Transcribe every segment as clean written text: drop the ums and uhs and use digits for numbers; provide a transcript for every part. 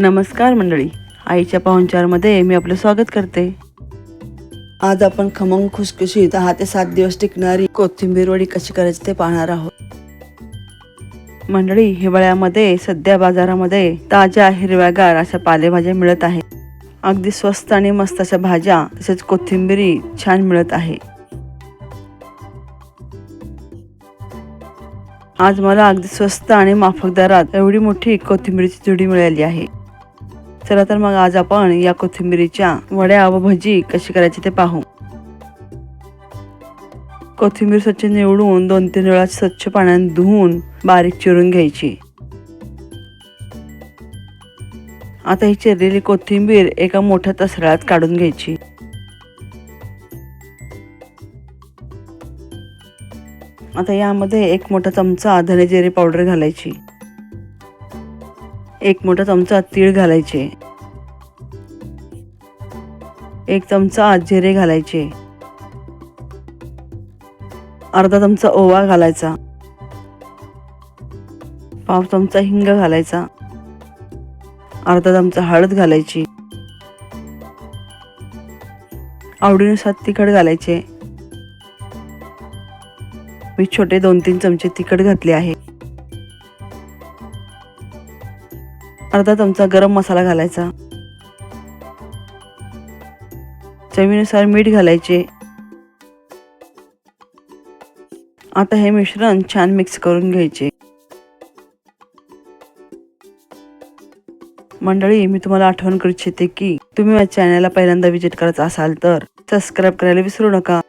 नमस्कार मंडळी, आईच्या पाहुणचारमध्ये मी आपलं स्वागत करते। आज आपण खमंग खुसखुशीत 6 ते 7 दिवस टिकणारी कोथिंबीर वडी कशी करायची ते पाहणार आहोत। मंडळी, हिवाळ्यामध्ये सध्या बाजारामध्ये ताज्या हिरव्यागार अशा पालेभाज्या मिळत आहेत। अगदी स्वस्त आणि मस्त अशा भाज्या तसेच कोथिंबीरी छान मिळत आहे। आज मला अगदी स्वस्त आणि माफक दरात एवढी मोठी कोथिंबीरीची जुडी मिळाली आहे। चला तर मग आज आपण या कोथिंबीरीच्या वड्या व भजी कशी करायची ते पाहू। कोथिंबीर स्वच्छ निवडून 2-3 वेळा स्वच्छ पाण्याने धुवून बारीक चिरून घ्यायची। आता ही चिरलेली कोथिंबीर एका मोठ्या तसऱ्यात काढून घ्यायची। आता यामध्ये 1 मोठा चमचा धने जिरे पावडर घालायची, 1 मोठा चमचा तीळ घालायचे, 1 चमचा जिरे घालायचे, अर्धा चमचा ओवा घालायचा, पाव चमचा हिंग घालायचा, अर्धा चमचा हळद घालायची, आवडीनुसार तिखट घालायचे। मी छोटे 2-3 चमचे तिखट घातले आहे। अर्धा चमचा गरम मसाला घालायचा, चवीनुसार मीठ घालायचे। आता हे मिश्रण छान मिक्स करून घ्यायचे। मंडळी, मी तुम्हाला आठवण करू इच्छिते की तुम्ही माझ्या चॅनलला पहिल्यांदा व्हिजिट करत असाल तर सबस्क्राइब करायला विसरू नका।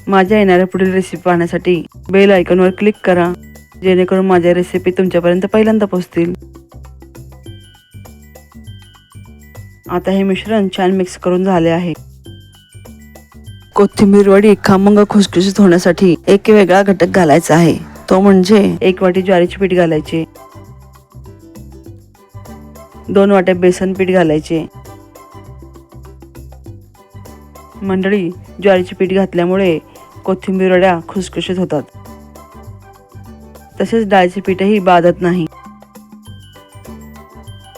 माझ्या येणाऱ्या पुढील रेसिपी पाहण्यासाठी बेल आयकॉनवर क्लिक करा, जेणेकरून माझ्या रेसिपी तुमच्यापर्यंत पहिल्यांदा पोहोचतील। आता हे मिश्रण छान मिक्स करून झाले आहे। कोथिंबीर वडी खमंग खुसखुशीत होण्यासाठी एक वेगळा घटक घालायचा आहे, तो म्हणजे 1 वाटी ज्वारीचे पीठ घालायचे, 2 वाट्या बेसन पीठ घालायचे। मंडळी, ज्वारीचे पीठ घातल्यामुळे कोथिंबीर वड्या खुसखुशीत होतात, तसेच डाळीचे पीठही बाधत नाही।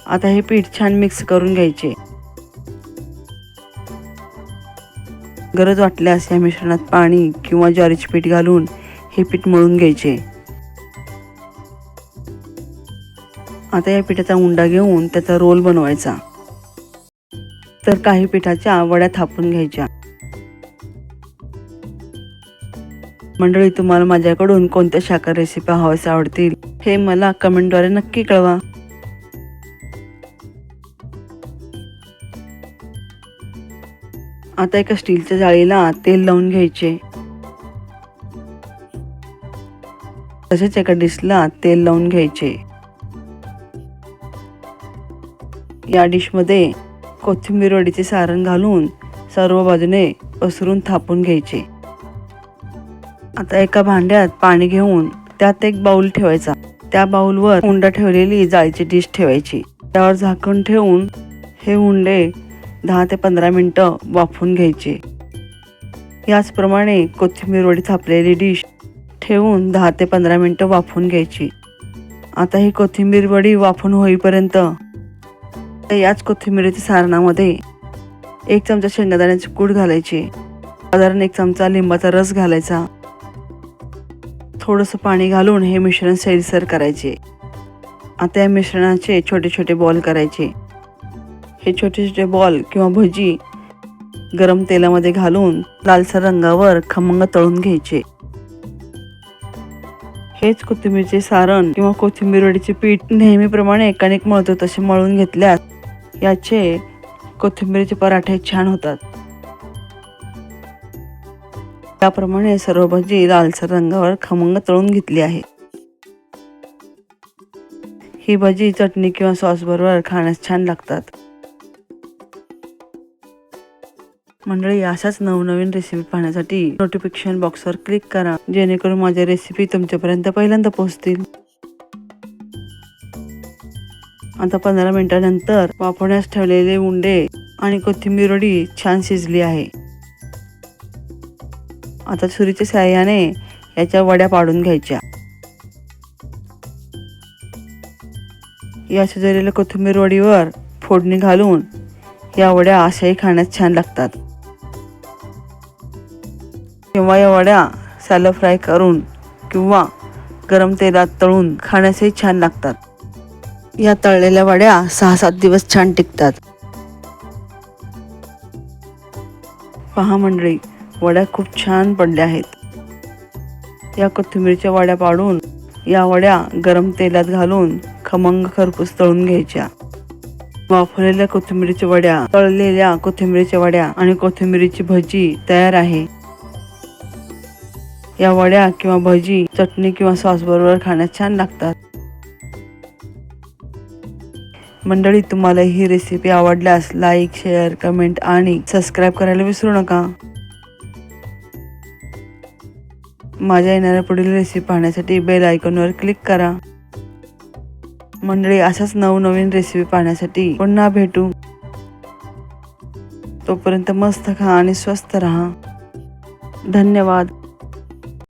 आता हे पीठ छान मिक्स करून घ्यायचे। गरज वाटल्यास या मिश्रणात पाणी किंवा ज्वारीचे पीठ घालून हे पीठ मळून घ्यायचे। आता या पिठाचा उंडा घेऊन त्याचा रोल बनवायचा, तर काही पिठाच्या वड्या थापून घ्यायच्या। मंडळी, तुम्हाला माझ्याकडून कोणत्या शाकाहारी रेसिपी हव्यास आवडतील हे मला कमेंटद्वारे नक्की कळवा। आता एका स्टीलच्या जाळीला तेल लावून घ्यायचे, तसेच एका डिशला तेल लावून घ्यायचे। या डिशमध्ये कोथिंबीर वडीचे सारण घालून सर्व बाजूने पसरून थापून घ्यायचे। आता एका भांड्यात पाणी घेऊन त्यात एक बाउल ठेवायचा, त्या बाउलवर उंडा ठेवलेली जाळीची डिश ठेवायची, त्यावर झाकण ठेवून हे उंडे 10 ते 15 मिनिटं वाफवून घ्यायचे। याचप्रमाणे कोथिंबीर वडी थापलेली डिश ठेवून 10 ते 15 मिनिटं वाफवून घ्यायची। आता ही कोथिंबीर वडी वाफवून होईपर्यंत याच कोथिंबीरीच्या सारणामध्ये 1 चमचा शेंगदाण्याचे कूट घालायचे, साधारण 1 चमचा लिंबाचा रस घालायचा, थोडंसं पाणी घालून हे मिश्रण सैलसर करायचे। आता या मिश्रणाचे छोटे छोटे बॉल करायचे। हे छोटे छोटे बॉल किंवा भजी गरम तेलामध्ये घालून लालसर रंगावर खमंग तळून घ्यायचे। हेच कोथिंबीरचे सारण किंवा कोथिंबीर वडीचे पीठ नेहमीप्रमाणे कणिक मळतो तसे मळून घेतल्यास याचे कोथिंबीरचे पराठे छान होतात। त्याप्रमाणे सर्व भजी लालसर रंगावर खमंग तळून घेतली आहे। ही भजी चटणी किंवा सॉस बरोबर खाण्यास छान लागतात। मंडळी, अशाच नवनवीन रेसिपी पाहण्यासाठी नोटिफिकेशन बॉक्सवर क्लिक करा, जेणेकरून माझ्या रेसिपी तुमच्यापर्यंत पहिल्यांदा पोहोचतील। आता 15 मिनिटांनंतर वाफवण्यास ठेवलेले उंडे आणि कोथिंबीर वडी छान शिजली आहे। आता छुरीच्या साहाय्याने याच्या वड्या पाडून घ्यायच्या। या शिजवलेल्या कोथिंबीर वडीवर फोडणी घालून या वड्या अशाही खाण्यास छान लागतात. किंवा या वड्या सॅलो फ्राय करून किंवा गरम तेलात तळून खाण्यासही छान लागतात. या तळलेल्या वड्या 6-7 दिवस छान टिकतात. पहा मंडळी, वड्या खूप छान पडल्या आहेत. या कोथिंबीरच्या वड्या पाडून या वड्या गरम तेलात घालून खमंग खरपूस तळून घ्यायच्या. वाफवलेल्या कोथिंबीरीच्या वड्या, तळलेल्या कोथिंबीरीच्या वड्या आणि कोथिंबीरीची भजी तयार आहे. या वड्या किंवा भजी चटणी किंवा सॉस बरोबर खाण्यास छान लागतात. मंडळी, तुम्हाला ही रेसिपी आवडल्यास लाईक, शेअर, कमेंट आणि सबस्क्राईब करायला विसरू नका. माझ्या येणाऱ्या पुढील रेसिपी पाहण्यासाठी बेल आयकॉनवर क्लिक करा. मंडळी, अशाच नवनवीन रेसिपी पाहण्यासाठी पुन्हा भेटू. तोपर्यंत मस्त खा आणि स्वस्थ राहा. धन्यवाद.